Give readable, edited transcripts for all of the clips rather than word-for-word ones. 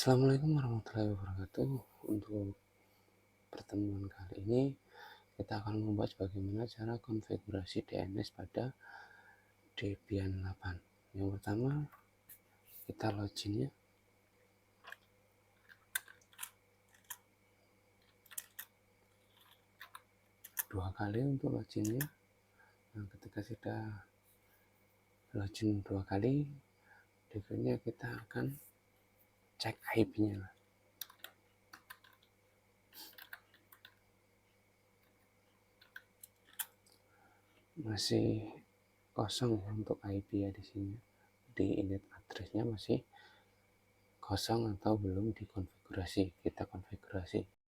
Assalamualaikum warahmatullahi wabarakatuh. Untuk pertemuan kali ini kita akan membahas bagaimana cara konfigurasi DNS pada Debian 8. Yang pertama kita login ya. Dua kali untuk loginnya. Nah, ketika sudah login dua kali, berikutnya kita akan cek IP-nya. Masih kosong ya untuk IP ya di sini. Di init address-nya masih kosong atau belum dikonfigurasi. Kita konfigurasi.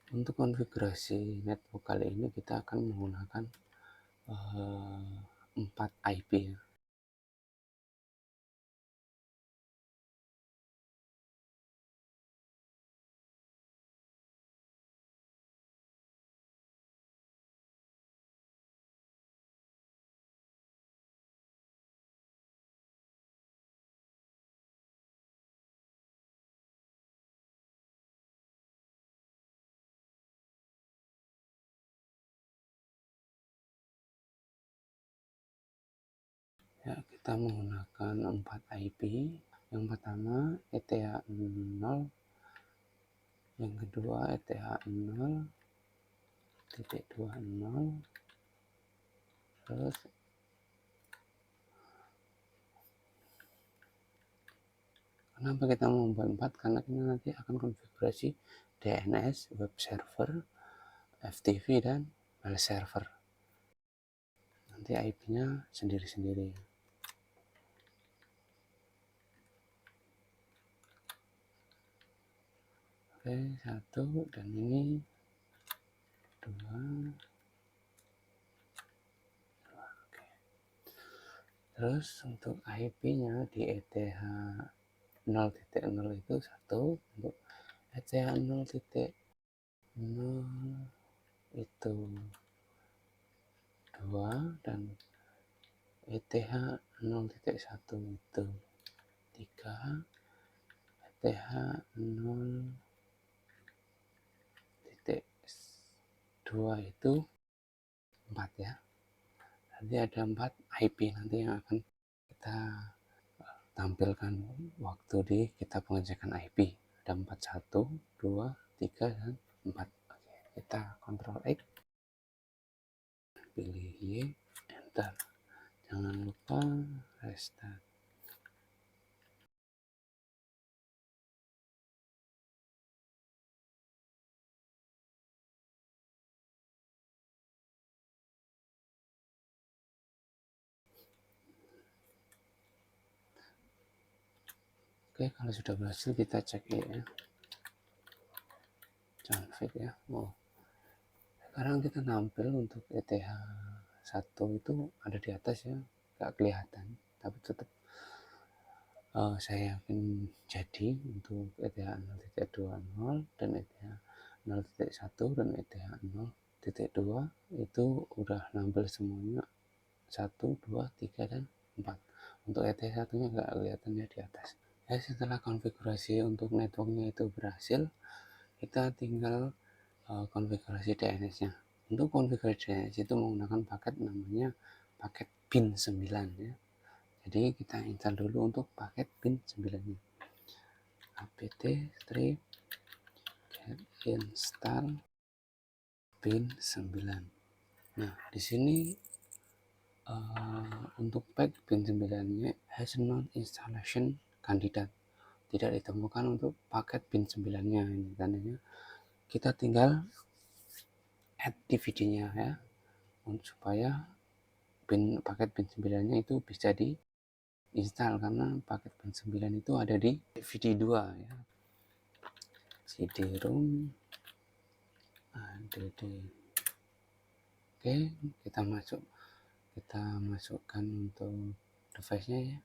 Untuk konfigurasi network kali ini kita akan menggunakan 4 IP ya. Ya, kita menggunakan 4 IP. Yang pertama ETH 0, yang kedua ETH 0.20, terus kenapa kita membuat 4? Karena kita nanti akan konfigurasi DNS, web server, FTP, dan file server. Nanti IP-nya sendiri-sendiri. Oke, 1, dan ini 2. Oke. Terus untuk IP-nya di ETH 0.0 itu 1, untuk ETH 0.0 itu 2, dan ETH 0.1 itu 3, ETH 0.2 itu 4 ya. Nanti ada 4 IP nanti yang akan kita tampilkan waktu di kita pengecekan IP. Ada 4, 1, 2, 3, dan 4. Oke, kita Ctrl X, pilih Y, enter. Jangan lupa restart. Oke, kalau sudah berhasil kita cek ya. Config ya. Sekarang kita tampil untuk ETH 1 itu ada di atas ya, nggak kelihatan, tapi tetap saya yakin jadi untuk ETH 0.20 dan ETH 0.1 dan ETH 0.2 itu udah nampil semuanya 1, 2, 3, dan 4. Untuk ETH 1 nya nggak kelihatan ya di atas ya. Setelah konfigurasi untuk networknya itu berhasil, kita tinggal konfigurasi DNS-nya. Untuk konfigurasi DNS itu menggunakan paket namanya paket bin 9 ya. Jadi kita install dulu untuk paket bin 9-nya. apt strip get install bin 9. Nah, di sini untuk pack bin 9-nya has not installation candidate, tidak ditemukan untuk paket bin 9-nya. Ini tandanya kita tinggal add DVD-nya ya, supaya paket bin 9-nya itu bisa diinstal, karena paket bin 9 itu ada di DVD 2 ya. CD-ROM add. Oke, kita masukkan untuk device-nya ya.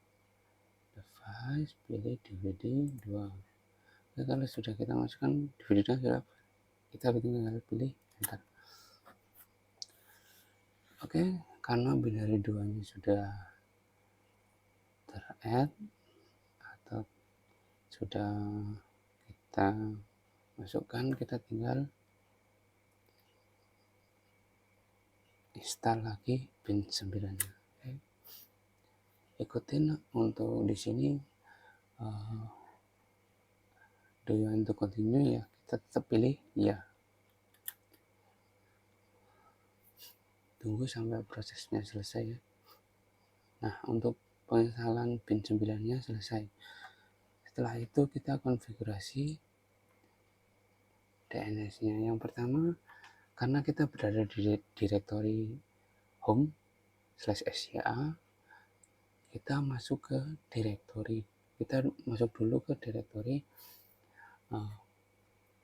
Device, pilih DVD 2. Jadi kalau sudah kita masukkan DVD-nya, sudah kita tinggal pilih enter. Oke, karena binary 2-nya sudah ter-add atau sudah kita masukkan, kita tinggal install lagi bin 9-nya. Oke. Ikutin untuk di sini do you want to continue, ya kita tetap pilih ya. Tunggu sampai prosesnya selesai ya. Nah, untuk penginstalan bin 9-nya selesai. Setelah itu kita konfigurasi DNS-nya. Yang pertama, karena kita berada di direktori home /sca, kita masuk ke direktori, kita masuk dulu ke direktori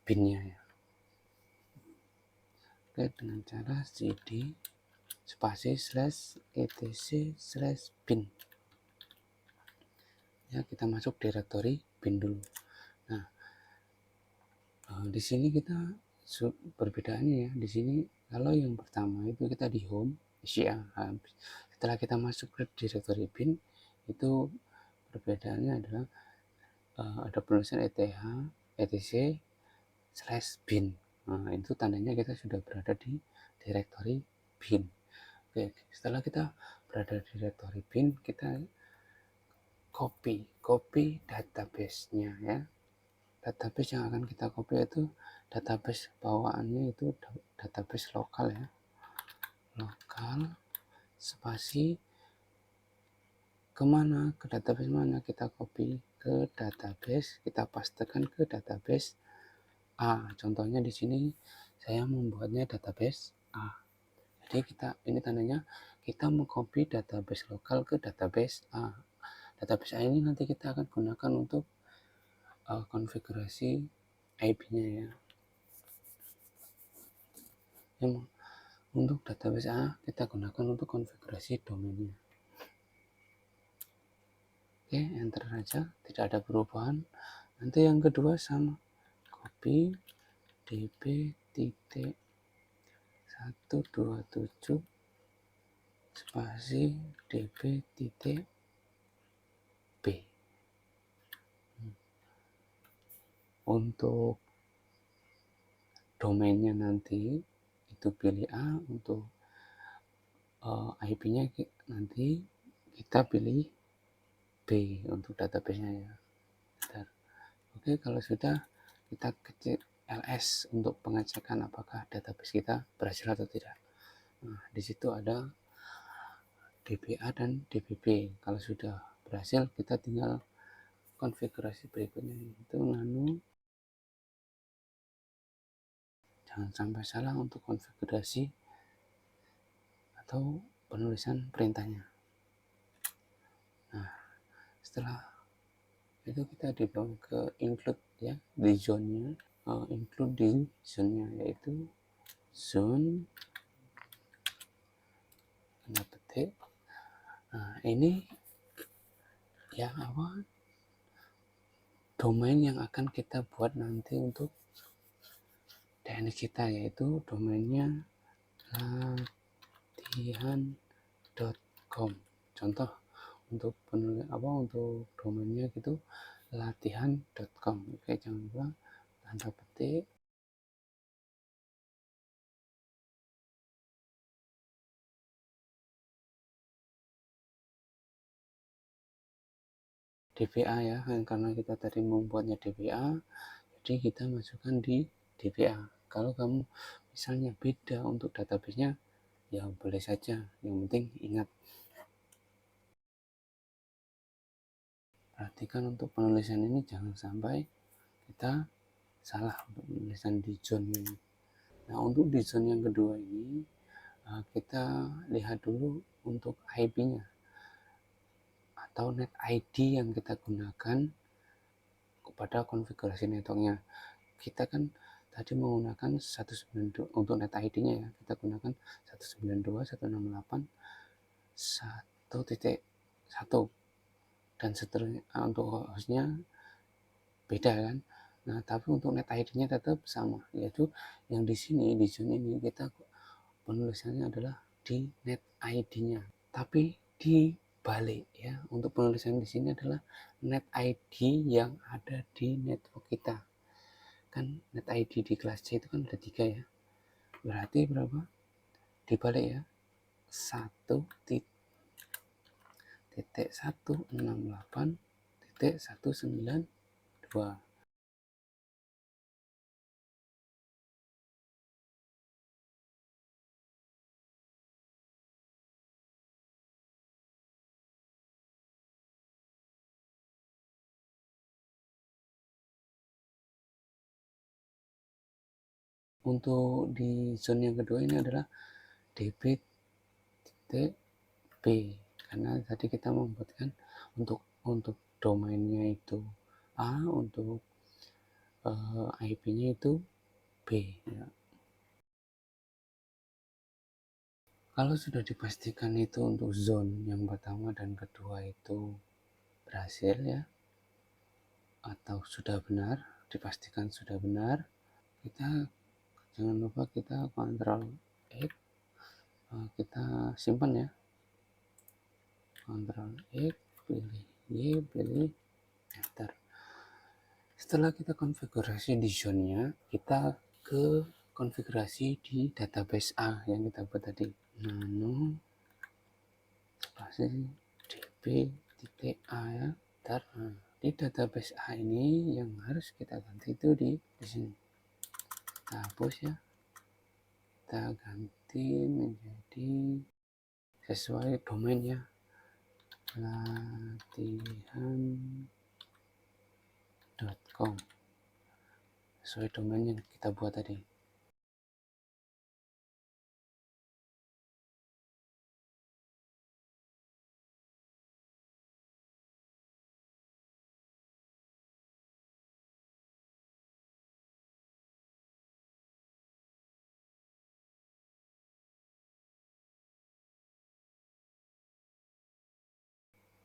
bin-nya ya. Oke, dengan cara cd spasi /etc/bin. Ya, kita masuk direktori bin dulu. Nah, di sini kita perbedaannya ya. Di sini kalau yang pertama itu kita di home SCA. Setelah kita masuk ke direktori bin, itu perbedaannya adalah ada penulisan etc/bin. Nah, itu tandanya kita sudah berada di direktori bin. Oke, setelah kita berada di direktori bin, kita copy database-nya ya. Database yang akan kita copy itu database bawaannya itu database lokal ya. Lokal spasi kemana, ke database mana, kita copy ke database, kita pastekan ke database A. Contohnya di sini saya membuatnya database A. Jadi ini tandanya kita mengcopy database lokal ke database A. Database A ini nanti kita akan gunakan untuk konfigurasi IP-nya ya. Untuk database A kita gunakan untuk konfigurasi domainnya. Oke, enter saja, tidak ada perubahan. Nanti yang kedua sama, copy db.127 spasi db.b. Untuk domainnya nanti itu pilih A, untuk IP-nya nanti kita pilih B untuk database-nya ya. Oke, kalau sudah, kita ketik ls untuk pengecekan apakah database kita berhasil atau tidak. Nah, di situ ada DBA dan DBB. Kalau sudah berhasil, kita tinggal konfigurasi berikutnya, itu nano. Jangan sampai salah untuk konfigurasi atau penulisan perintahnya. Nah, setelah itu kita dibawa ke include ya, di zone-nya, include di zone-nya, yaitu zone tanda petik. Nah, ini yang domain yang akan kita buat nanti untuk DNS kita, yaitu domainnya latihan.com. Contoh untuk untuk domainnya gitu latihan.com. Oke, jangan lupa tanda petik DBA ya, karena kita tadi membuatnya DBA, jadi kita masukkan di DBA. Kalau kamu misalnya beda untuk database-nya, ya boleh saja, yang penting ingat. Perhatikan untuk penulisan ini, jangan sampai kita salah untuk penulisan di zone ini. Nah, untuk di zone yang kedua ini, kita lihat dulu untuk IP-nya atau net ID yang kita gunakan kepada konfigurasi networknya. Kita kan tadi menggunakan 192 untuk net ID-nya ya, kita gunakan 192.168.1.1 dan seterusnya. Untuk hostnya beda kan, Nah, tapi untuk net ID-nya tetap sama, yaitu yang di sini, di zone ini kita penulisannya adalah di net ID-nya. Tapi dibalik ya, untuk penulisan di sini adalah net ID yang ada di network kita. Kan net ID di kelas C itu kan ada 3 ya. Berarti berapa? Dibalik ya. 1.168.192. Untuk di zone yang kedua ini adalah debit titik B, karena tadi kita membuatkan untuk domainnya itu A, untuk IP-nya itu B ya. Kalau sudah dipastikan itu untuk zone yang pertama dan kedua itu berhasil ya, atau sudah benar, dipastikan sudah benar, kita jangan lupa kita Ctrl X, kita simpan ya, Ctrl X, pilih Y, pilih enter. Setelah kita konfigurasi di zone-nya, kita ke konfigurasi di database A yang kita buat tadi, nano spasi db titik A ya. Ntar, di database A ini yang harus kita ganti itu di sini. Kita hapus ya, kita ganti menjadi sesuai domainnya, latihan.com, sesuai domain yang kita buat tadi.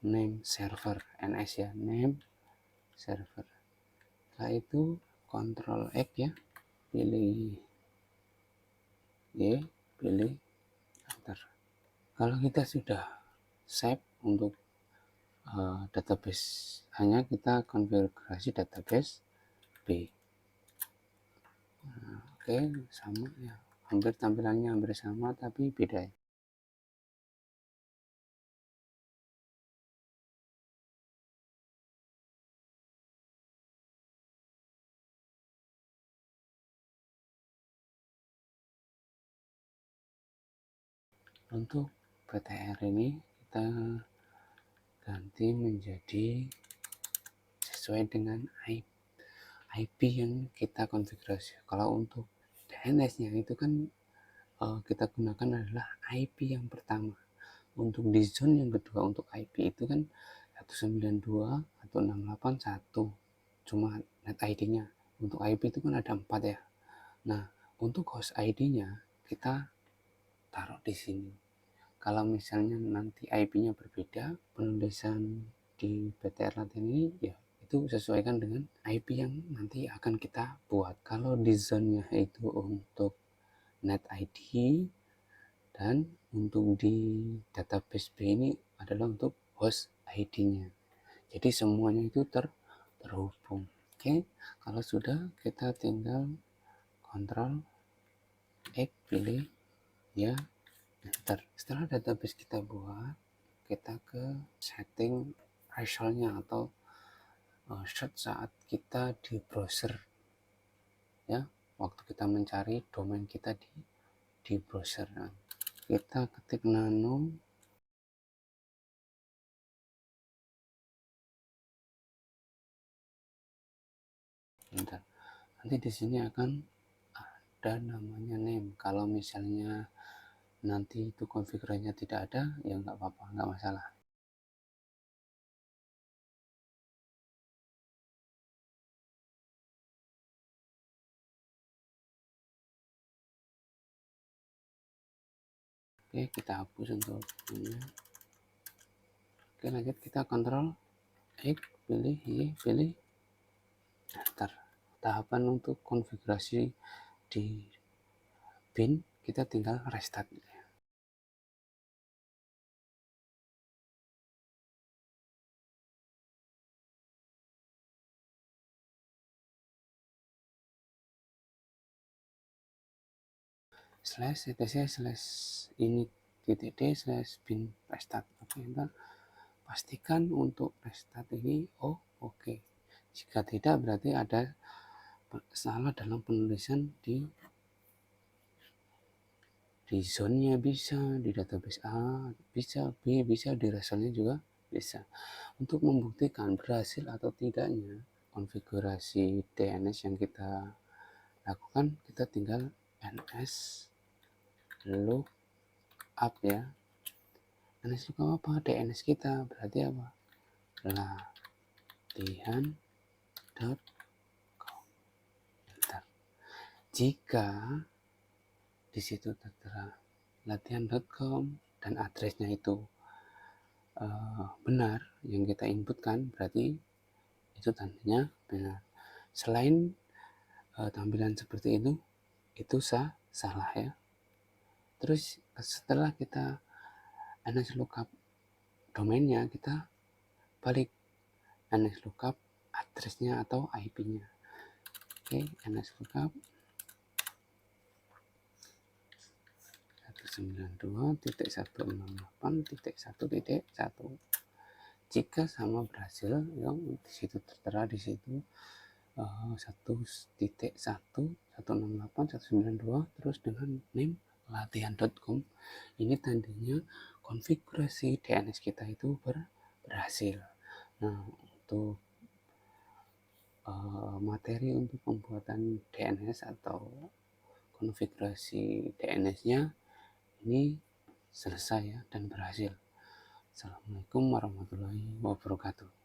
Name server NS ya, name server. Setelah itu Ctrl X ya, pilih Y, pilih enter. Kalau kita sudah save untuk database, hanya kita konfigurasi database B. Oke, sama ya, hampir tampilannya hampir sama tapi beda ya. Untuk PTR ini kita ganti menjadi sesuai dengan IP yang kita konfigurasi. Kalau untuk DNS-nya itu kan kita gunakan adalah IP yang pertama. Untuk di zone yang kedua untuk IP itu kan 192.168.1, cuma net ID-nya. Untuk IP itu kan ada 4 ya. Nah, untuk host ID-nya kita taruh di sini. Kalau misalnya nanti IP-nya berbeda, penulisan di PTR latihan ini ya itu sesuaikan dengan IP yang nanti akan kita buat. Kalau di zone-nya itu untuk net ID, dan untuk di database B ini adalah untuk host ID-nya. Jadi semuanya itu terhubung. Oke, kalau sudah kita tinggal Ctrl X, pilih ya, enter. Setelah database kita buat, kita ke setting result-nya atau search saat kita di browser ya, waktu kita mencari domain kita di browser. Nah, kita ketik nano enter. Nanti di sini akan ada namanya name. Kalau misalnya nanti itu konfigurasinya tidak ada, ya nggak apa-apa, nggak masalah. Oke, kita hapus untuk ini. Oke, lanjut kita Ctrl X, pilih Y, pilih enter. tahapan untuk konfigurasi di bin, kita tinggal restart. Slash etc slash init titik d slash bin restart. Oke, ntar pastikan untuk restart ini oke. Jika tidak, berarti ada salah dalam penulisan di zone-nya, bisa di database A, bisa B, bisa di reselnya juga bisa. Untuk membuktikan berhasil atau tidaknya konfigurasi DNS yang kita lakukan, kita tinggal ns lookup ya. ns lookup apa? DNS kita berarti apa? Latihan.com. Jika di situ tertera latihan.com dan addressnya itu benar yang kita inputkan, berarti itu tandanya benar. Selain tampilan seperti itu salah ya. Terus setelah kita ns lookup domainnya, kita balik ns lookup addressnya atau IP-nya. Oke, ns lookup 192.168.1.1. Jika sama berhasil, yang di situ tertera di situ 1.1.168.192 terus dengan name latihan.com, ini tandanya konfigurasi DNS kita itu berhasil. Nah, untuk materi untuk pembuatan DNS atau konfigurasi DNS-nya ini selesai ya dan berhasil. Assalamualaikum warahmatullahi wabarakatuh.